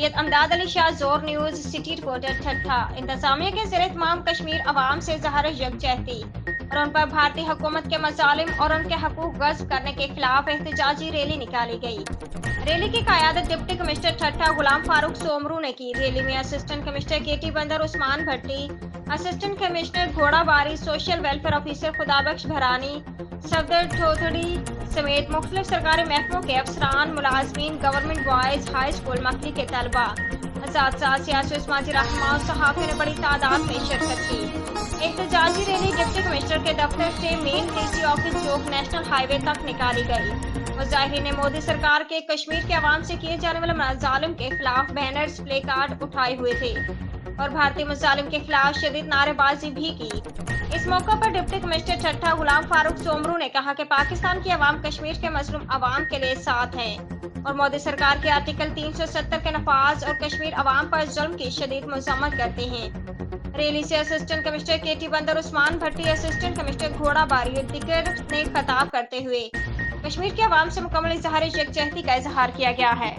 सैयद अमदाद अली शाह, जोर news city reporter ठट्ठा। इंतजामिया के ज़ेर इत्माम कश्मीर अवाम से ज़ाहिर यकजहती और उन पर भारतीय हुकूमत के मज़ालिम और उनके हकूक गस्ब करने के खिलाफ एहतजाजी रैली निकाली गई। रैली की क़यादत डिप्टी कमिश्नर ठट्ठा गुलाम फारूक सोमरू ने की। रैली में assistant commissioner Keti Bandar, Usman Bhatti, assistant commissioner Ghorabari, social welfare officer Khudabakhsh Bharani, Safdar ठोथड़ी समेत मुख्तलिफ सरकारी महकमों के अफसरान, मुलाजमीन, government boys high school Makli के तलबा, असातिज़ा, सियासी और समाजी रहनुमा और सहाफ़ियों ने बड़ी तादाद में शिरकत की। एहतजाजी रैली डिप्टी कमिश्नर के दफ्तर से मेन डीसी ऑफिस चौक नेशनल हाईवे तक निकाली गई। मुजाहिरीन ने मोदी सरकार के कश्मीर के अवाम से किए जाने वाले मज़ालिम के खिलाफ बैनर्स, प्ले कार्ड उठाए हुए थे और भारतीय मुजालिम के खिलाफ शदीद नारेबाजी भी की। इस मौका पर डिप्टी कमिश्नर ठट्ठा गुलाम फारूक सोमरू ने कहा कि पाकिस्तान की अवाम कश्मीर के मजलूम अवाम के लिए साथ है और मोदी सरकार के आर्टिकल 370 के नफाज और कश्मीर अवाम पर जुल्म की शदीद मजम्मत करते हैं। रैली से assistant commissioner Keti Bandar, Usman Bhatti, assistant commissioner घोड़ाबारी और दिगर ने खिताब करते हुए कश्मीर के अवाम से मुकम्मल इज़हार यकजहती का इजहार किया गया है।